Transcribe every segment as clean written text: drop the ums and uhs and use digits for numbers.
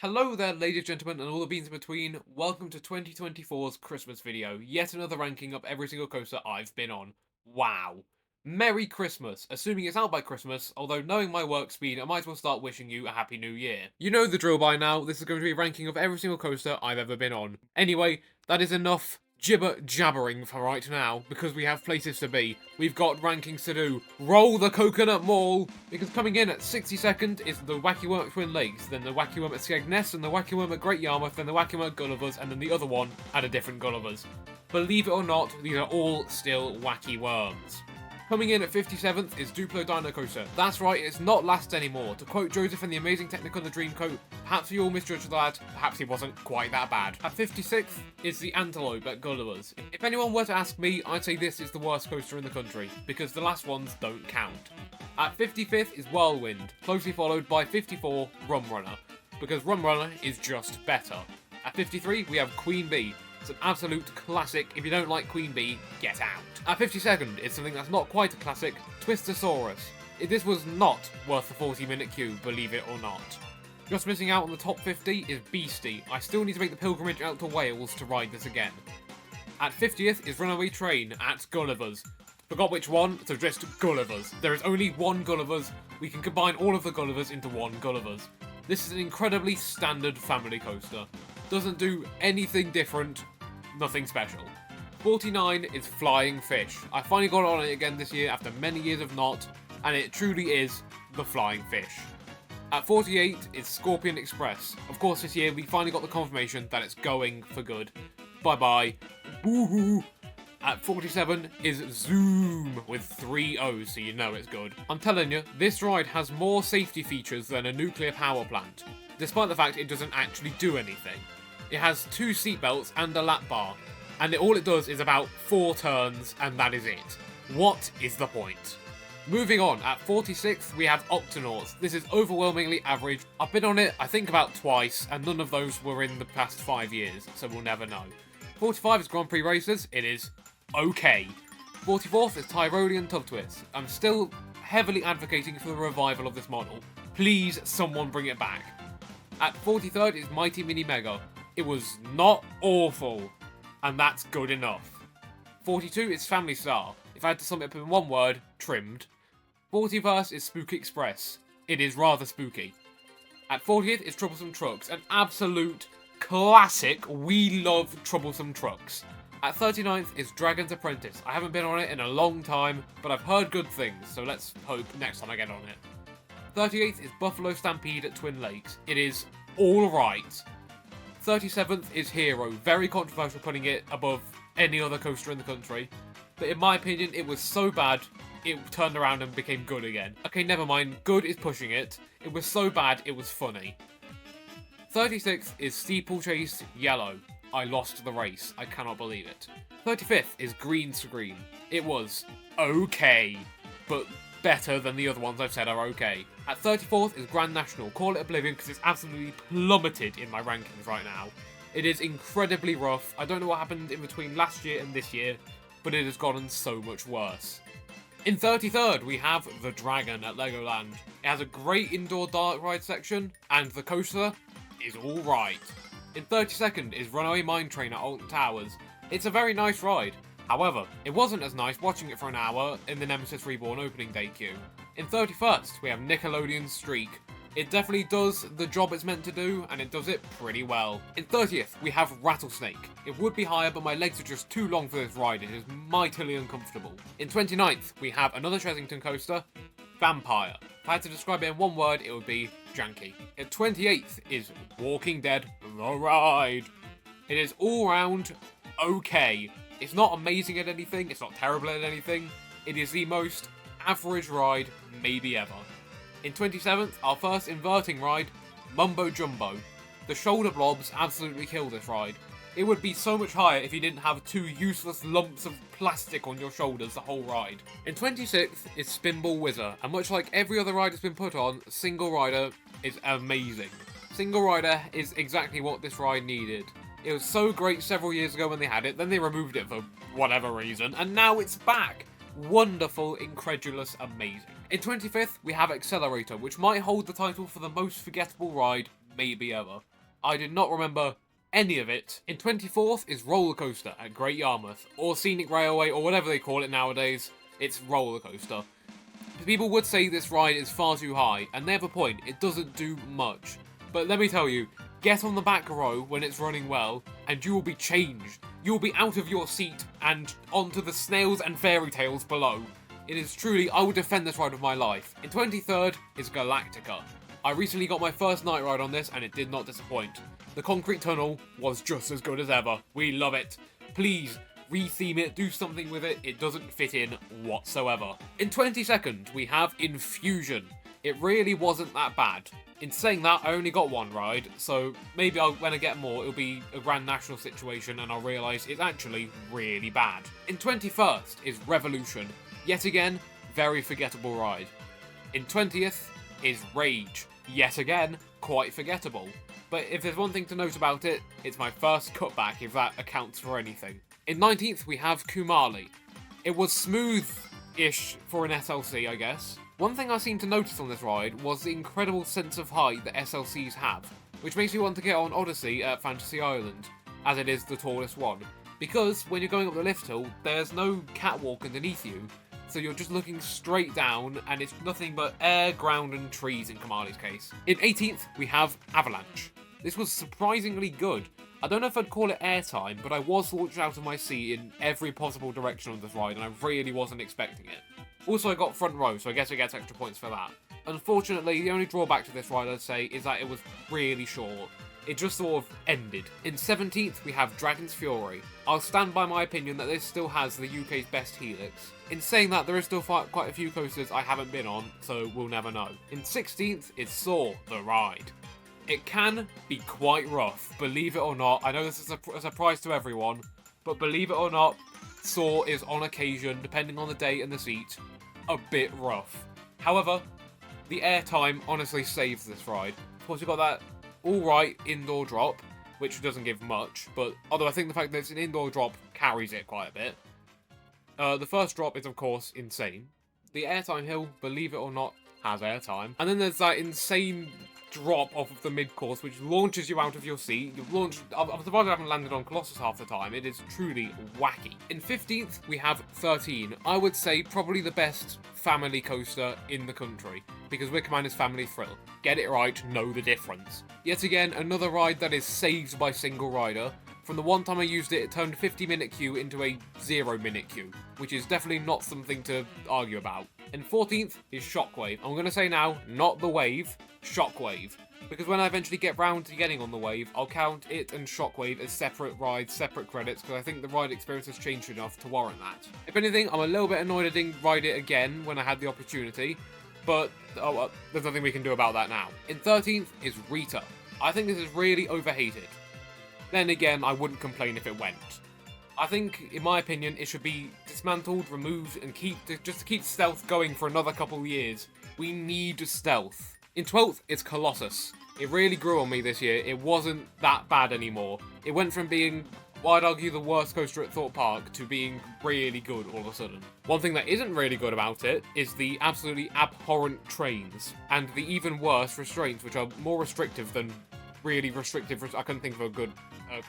Hello there, ladies and gentlemen, and all the beans in between. Welcome to 2024's Christmas video. Yet another ranking of every single coaster I've been on. Wow. Merry Christmas, assuming it's out by Christmas, although knowing my work speed, I might as well start wishing you a Happy New Year. You know the drill by now, this is going to be a ranking of every single coaster I've ever been on. Anyway, that is enough jibber jabbering for right now, because we have places to be. We've got rankings to do. Roll the Coconut Mall! Because coming in at 62nd is the Wacky Worm at Twin Lakes, then the Wacky Worm at Skegness, and the Wacky Worm at Great Yarmouth, then the Wacky Worm at Gulliver's, and then the other one at a different Gulliver's. Believe it or not, these are all still Wacky Worms. Coming in at 57th is Duplo Dino Coaster. That's right, it's not last anymore. To quote Joseph in the Amazing Technicolor Dreamcoat, perhaps we all misjudged the lad, perhaps he wasn't quite that bad. At 56th is the Antelope at Gulliver's. If anyone were to ask me, I'd say this is the worst coaster in the country, because the last ones don't count. At 55th is Whirlwind, closely followed by 54, Rum Runner, because Rum Runner is just better. At 53, we have Queen Bee. It's an absolute classic. If you don't like Queen Bee, get out. At 52nd is something that's not quite a classic, Twistosaurus. This was not worth the 40-minute queue, believe it or not. Just missing out on the top 50 is Beastie. I still need to make the pilgrimage out to Wales to ride this again. At 50th is Runaway Train at Gulliver's. Forgot which one, so just Gulliver's. There is only one Gulliver's. We can combine all of the Gullivers into one Gulliver's. This is an incredibly standard family coaster. Doesn't do anything different, nothing special. 49 is Flying Fish. I finally got on it again this year after many years of not, and it truly is the Flying Fish. At 48 is Scorpion Express. Of course, this year we finally got the confirmation that it's going for good. Bye bye. Boo-hoo. At 47 is Zoom with 3 O's, so you know it's good. I'm telling you, this ride has more safety features than a nuclear power plant, despite the fact it doesn't actually do anything. It has 2 seatbelts and a lap bar, and all it does is about 4 turns, and that is it. What is the point? Moving on, at 46th we have Octonauts. This is overwhelmingly average. I've been on it, I think, about twice, and none of those were in the past 5 years, so we'll never know. 45 is Grand Prix Racers. It is okay. 44th is Tyrolean Tub Twist. I'm still heavily advocating for the revival of this model. Please, someone bring it back. At 43rd is Mighty Mini Mega. It was not awful, and that's good enough. 42 is Family Star. If I had to sum it up in one word, trimmed. 41st is Spooky Express. It is rather spooky. At 40th is Troublesome Trucks, an absolute classic. We love Troublesome Trucks. At 39th is Dragon's Apprentice. I haven't been on it in a long time, but I've heard good things, so let's hope next time I get on it. 38th is Buffalo Stampede at Twin Lakes. It is alright. 37th is Hero. Very controversial putting it above any other coaster in the country, but in my opinion it was so bad it turned around and became good again. Okay, never mind, good is pushing it. It was so bad it was funny. 36th is Steeplechase Yellow. I lost the race. I cannot believe it. 35th is Green Screen. It was okay, but better than the other ones I've said are okay. At 34th is Grand National. Call it Oblivion because it's absolutely plummeted in my rankings right now. It is incredibly rough. I don't know what happened in between last year and this year, but it has gotten so much worse. In 33rd, we have The Dragon at Legoland. It has a great indoor dark ride section, and the coaster is alright. In 32nd is Runaway Mine Train at Alton Towers. It's a very nice ride. However, it wasn't as nice watching it for an hour in the Nemesis Reborn opening day queue. In 31st, we have Nickelodeon Streak. It definitely does the job it's meant to do, and it does it pretty well. In 30th, we have Rattlesnake. It would be higher, but my legs are just too long for this ride. It is mightily uncomfortable. In 29th, we have another Chessington coaster, Vampire. If I had to describe it in one word, it would be janky. At 28th is Walking Dead The Ride. It is all round okay. It's not amazing at anything, it's not terrible at anything. It is the most average ride maybe ever. In 27th, our first inverting ride, Mumbo Jumbo. The shoulder blobs absolutely kill this ride. It would be so much higher if you didn't have 2 useless lumps of plastic on your shoulders the whole ride. In 26th is Spinball Whizzer, and much like every other ride that's been put on, Single Rider is amazing. Single Rider is exactly what this ride needed. It was so great several years ago when they had it, then they removed it for whatever reason, and now it's back. Wonderful, incredulous, amazing. In 25th, we have Accelerator, which might hold the title for the most forgettable ride maybe ever. I did not remember any of it. In 24th is Roller Coaster at Great Yarmouth, or Scenic Railway, or whatever they call it nowadays. It's Roller Coaster. People would say this ride is far too high, and they have a point, it doesn't do much. But let me tell you, get on the back row when it's running well, and you will be changed. You will be out of your seat and onto the snails and fairy tales below. It is truly, I would defend this ride of my life. In 23rd is Galactica. I recently got my first night ride on this, and it did not disappoint. The concrete tunnel was just as good as ever. We love it. Please, retheme it, do something with it. It doesn't fit in whatsoever. In 22nd, we have Infusion. It really wasn't that bad. In saying that, I only got one ride, so maybe when I get more, it'll be a Grand National situation and I'll realise it's actually really bad. In 21st is Revolution. Yet again, very forgettable ride. In 20th is Rage. Yet again, quite forgettable. But if there's one thing to note about it, it's my first cutback, if that accounts for anything. In 19th, we have Kumali. It was smooth-ish for an SLC, I guess. One thing I seemed to notice on this ride was the incredible sense of height that SLCs have, which makes me want to get on Odyssey at Fantasy Island, as it is the tallest one. Because when you're going up the lift hill, there's no catwalk underneath you, so you're just looking straight down, and it's nothing but air, ground, and trees in Kumali's case. In 18th, we have Avalanche. This was surprisingly good. I don't know if I'd call it airtime, but I was launched out of my seat in every possible direction on this ride, and I really wasn't expecting it. Also, I got front row, so I guess I get extra points for that. Unfortunately, the only drawback to this ride, I'd say, is that it was really short. It just sort of ended. In 17th, we have Dragon's Fury. I'll stand by my opinion that this still has the UK's best helix. In saying that, there is still quite a few coasters I haven't been on, so we'll never know. In 16th is Soar, the ride. It can be quite rough, believe it or not. I know this is a surprise to everyone, but believe it or not, Soar is on occasion, depending on the day and the seat, a bit rough. However, the airtime honestly saves this ride. Of course, you've got that alright indoor drop, which doesn't give much, but although I think the fact that it's an indoor drop carries it quite a bit. The first drop is, of course, insane. The airtime hill, believe it or not, has airtime. And then there's that insane drop off of the mid-course, which launches you out of your seat. I'm surprised I haven't landed on Colossus half the time. It is truly wacky. In 15th, we have 13. I would say probably the best family coaster in the country, because Wicker is family thrill. Get it right, know the difference. Yet again, another ride that is saved by single rider. From the one time I used it, it turned a 50-minute queue into a 0-minute queue, which is definitely not something to argue about. And 14th is Shockwave. I'm going to say now, not the wave, Shockwave. Because when I eventually get round to getting on the wave, I'll count it and Shockwave as separate rides, separate credits, because I think the ride experience has changed enough to warrant that. If anything, I'm a little bit annoyed I didn't ride it again when I had the opportunity, but there's nothing we can do about that now. In 13th is Rita. I think this is really overhated. Then again, I wouldn't complain if it went. I think, in my opinion, it should be dismantled, removed, and just to keep stealth going for another couple of years. We need stealth. In 12th, it's Colossus. It really grew on me this year. It wasn't that bad anymore. It went from being, well, I'd argue, the worst coaster at Thorpe Park to being really good all of a sudden. One thing that isn't really good about it is the absolutely abhorrent trains, and the even worse restraints, which are more restrictive than really restrictive. I couldn't think of a good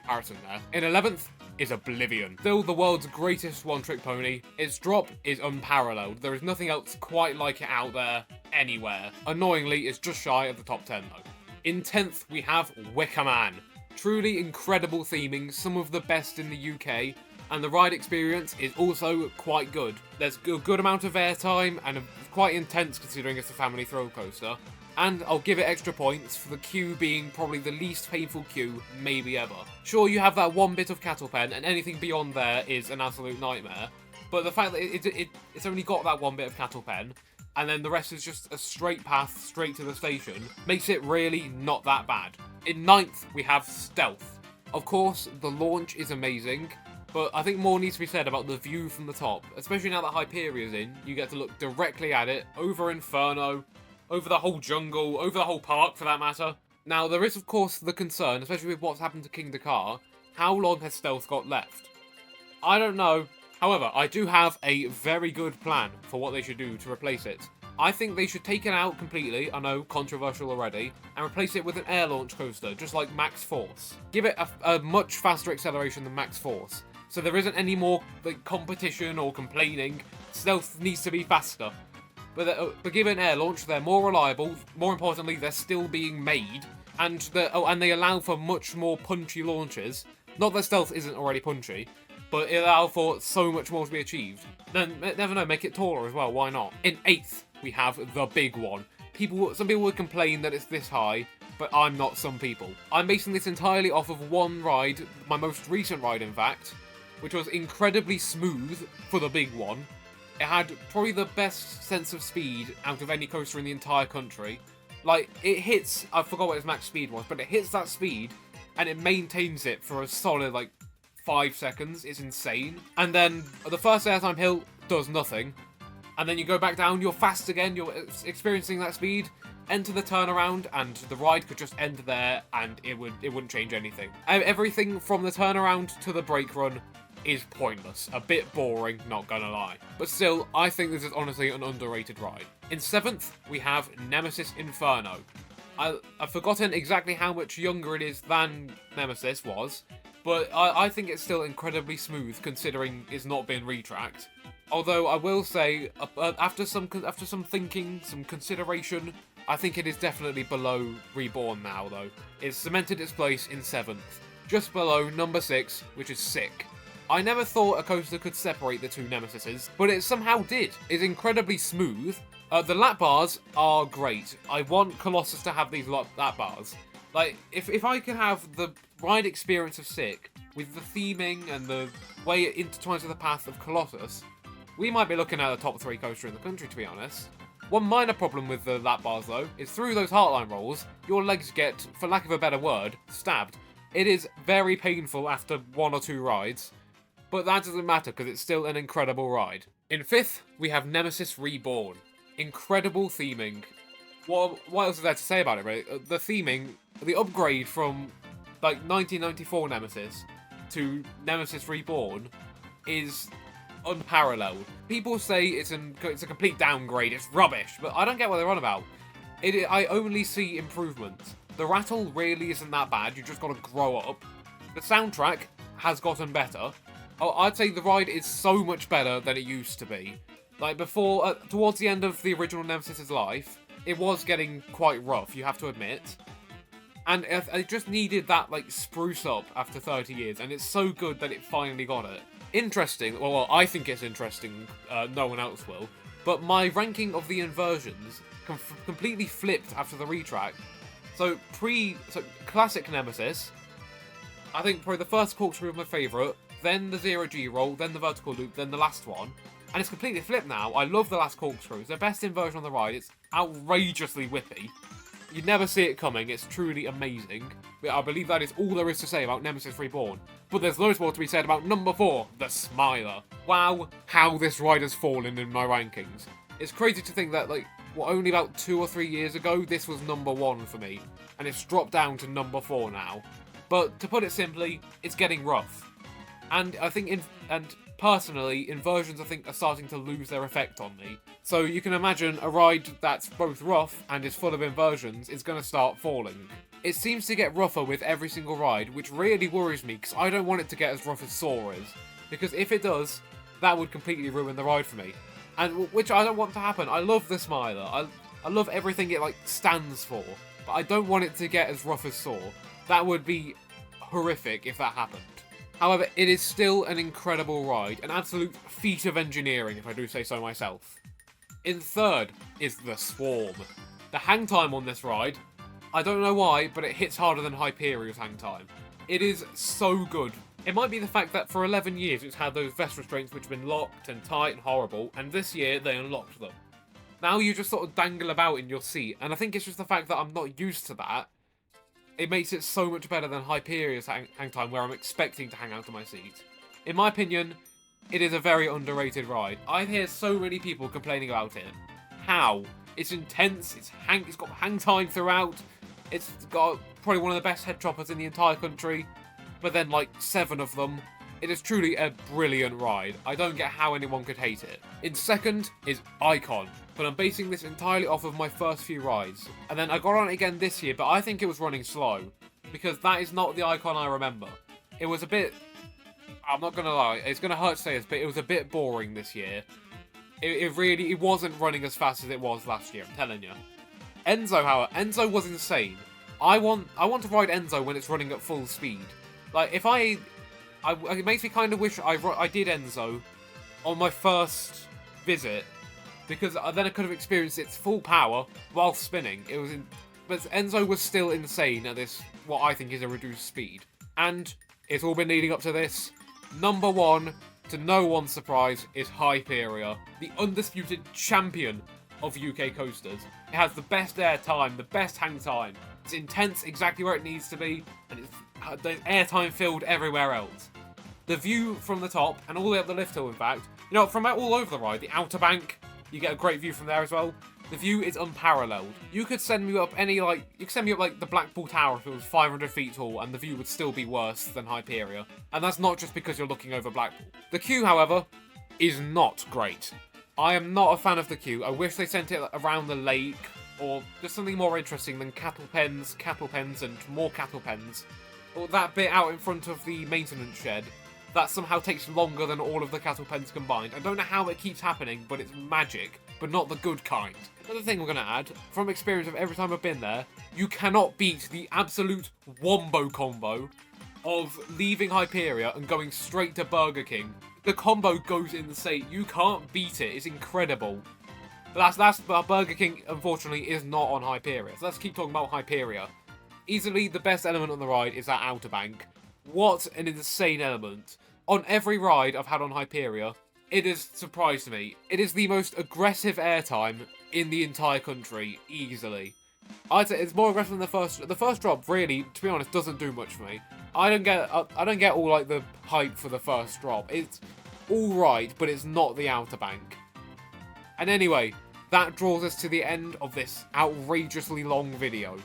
comparison there. In 11th is Oblivion. Still the world's greatest one-trick pony. Its drop is unparalleled. There is nothing else quite like it out there anywhere. Annoyingly, it's just shy of the top 10 though. In 10th, we have Wicker Man. Truly incredible theming, some of the best in the UK, and the ride experience is also quite good. There's a good amount of airtime and quite intense considering it's a family thrill coaster. And I'll give it extra points for the queue being probably the least painful queue maybe ever. Sure, you have that one bit of cattle pen, and anything beyond there is an absolute nightmare. But the fact that it's only got that one bit of cattle pen, and then the rest is just a straight path straight to the station, makes it really not that bad. In 9th, we have Stealth. Of course, the launch is amazing, but I think more needs to be said about the view from the top. Especially now that Hyperia's in, you get to look directly at it, over Inferno, over the whole jungle, over the whole park for that matter. Now, there is of course the concern, especially with what's happened to King Dakar, how long has Stealth got left? I don't know. However, I do have a very good plan for what they should do to replace it. I think they should take it out completely, I know, controversial already, and replace it with an air launch coaster, just like Max Force. Give it a much faster acceleration than Max Force, so there isn't any more like competition or complaining. Stealth needs to be faster. But give it an air launch, they're more reliable, more importantly, they're still being made, and they allow for much more punchy launches. Not that Stealth isn't already punchy, but it allows for so much more to be achieved. Then, never know, make it taller as well, why not? In 8th, we have the big one. Some people would complain that it's this high, but I'm not some people. I'm basing this entirely off of one ride, my most recent ride in fact, which was incredibly smooth for the big one. It had probably the best sense of speed out of any coaster in the entire country. Like, it hits, I forgot what its max speed was, but it hits that speed, and it maintains it for a solid, like, 5 seconds. It's insane. And then the first airtime hill does nothing. And then you go back down, you're fast again, you're experiencing that speed, enter the turnaround, and the ride could just end there, and it wouldn't change anything. Everything from the turnaround to the brake run is pointless. A bit boring, not gonna lie. But still, I think this is honestly an underrated ride. In 7th, we have Nemesis Inferno. I've forgotten exactly how much younger it is than Nemesis was, but I think it's still incredibly smooth considering it's not been retracked. Although I will say, after some thinking, some consideration, I think it is definitely below Reborn now though. It's cemented its place in 7th, just below number 6, which is Sick. I never thought a coaster could separate the two Nemesises, but it somehow did. It's incredibly smooth. The lap bars are great. I want Colossus to have these lap bars. Like, if I could have the ride experience of Sick, with the theming and the way it intertwines with the path of Colossus, we might be looking at a top 3 coaster in the country, to be honest. One minor problem with the lap bars, though, is through those Heartline rolls, your legs get, for lack of a better word, stabbed. It is very painful after 1 or 2 rides, but that doesn't matter because it's still an incredible ride. In 5th, we have Nemesis Reborn. Incredible theming. What else is there to say about it, really? The theming, the upgrade from, like, 1994 Nemesis to Nemesis Reborn is unparalleled. People say it's a complete downgrade, it's rubbish, but I don't get what they're on about. I only see improvements. The rattle really isn't that bad, you just gotta grow up. The soundtrack has gotten better. I'd say the ride is so much better than it used to be. Like before, towards the end of the original Nemesis's life, it was getting quite rough, you have to admit. And it just needed that, like, spruce up after 30 years, and it's so good that it finally got it. Interesting, well, I think it's interesting, no one else will, but my ranking of the inversions completely flipped after the retrack. So, classic Nemesis, I think probably the first corkscrew was my favourite, then the 0G roll, then the vertical loop, then the last one. And it's completely flipped now. I love the last corkscrew. It's the best inversion on the ride. It's outrageously whippy. You'd never see it coming. It's truly amazing. But I believe that is all there is to say about Nemesis Reborn. But there's loads more to be said about number 4, the Smiler. Wow, how this ride has fallen in my rankings. It's crazy to think that, like, only about 2 or 3 years ago, this was number 1 for me. And it's dropped down to number 4 now. But to put it simply, it's getting rough. And I think, personally, inversions, I think, are starting to lose their effect on me. So you can imagine a ride that's both rough and is full of inversions is going to start falling. It seems to get rougher with every single ride, which really worries me, because I don't want it to get as rough as Soar is. Because if it does, that would completely ruin the ride for me. And which I don't want to happen. I love the Smiler. I love everything it, like, stands for. But I don't want it to get as rough as Soar. That would be horrific if that happened. However, it is still an incredible ride, an absolute feat of engineering, if I do say so myself. In 3rd is the Swarm. The hang time on this ride, I don't know why, but it hits harder than Hyperion's hang time. It is so good. It might be the fact that for 11 years it's had those vest restraints which have been locked and tight and horrible, and this year they unlocked them. Now you just sort of dangle about in your seat, and I think it's just the fact that I'm not used to that. It makes it so much better than Hyperion's hang time, where I'm expecting to hang out of my seat. In my opinion, it is a very underrated ride. I hear so many people complaining about it. How? It's intense, it's got hang time throughout, it's got probably one of the best head choppers in the entire country, but then like 7 of them. It is truly a brilliant ride. I don't get how anyone could hate it. In 2nd is Icon. but I'm basing this entirely off of my first few rides. And then I got on it again this year, but I think it was running slow, because that is not the icon I remember. It was a bit... I'm not gonna lie, it's gonna hurt to say this, but it was a bit boring this year. It wasn't running as fast as it was last year, I'm telling you. Enzo, however, Enzo was insane. I want to ride Enzo when it's running at full speed. Like, if it makes me kind of wish I did Enzo on my first visit, because then I could have experienced its full power while spinning. But Enzo was still insane at this, what I think is a reduced speed. And it's all been leading up to this. Number 1, to no one's surprise, is Hyperia, the undisputed champion of UK coasters. It has the best air time, the best hang time. It's intense exactly where it needs to be, and there's airtime filled everywhere else. The view from the top, and all the way up the lift hill in fact, you know, from all over the ride, the outer bank, you get a great view from there as well. The view is unparalleled. You could send me up like the Blackpool Tower if it was 500 feet tall, and the view would still be worse than Hyperia. And that's not just because you're looking over Blackpool. The queue, however, is not great. I am not a fan of the queue. I wish they sent it around the lake, or just something more interesting than cattle pens, and more cattle pens. Or that bit out in front of the maintenance shed, that somehow takes longer than all of the cattle pens combined. I don't know how it keeps happening, but it's magic, but not the good kind. Another thing we're going to add, from experience of every time I've been there, you cannot beat the absolute wombo combo of leaving Hyperia and going straight to Burger King. The combo goes insane. You can't beat it. It's incredible. But Burger King, unfortunately, is not on Hyperia. So let's keep talking about Hyperia. Easily the best element on the ride is that outer bank. What an insane element. On every ride I've had on Hyperia, it has surprised me. It is the most aggressive airtime in the entire country, easily. I'd say it's more aggressive than the first. The first drop, really, to be honest, doesn't do much for me. I don't get all like the hype for the first drop. It's all right, but it's not the outer bank. And anyway, that draws us to the end of this outrageously long video.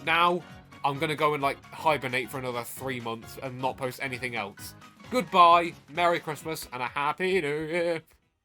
Now, I'm gonna go and like hibernate for another 3 months and not post anything else. Goodbye, Merry Christmas, and a Happy New Year!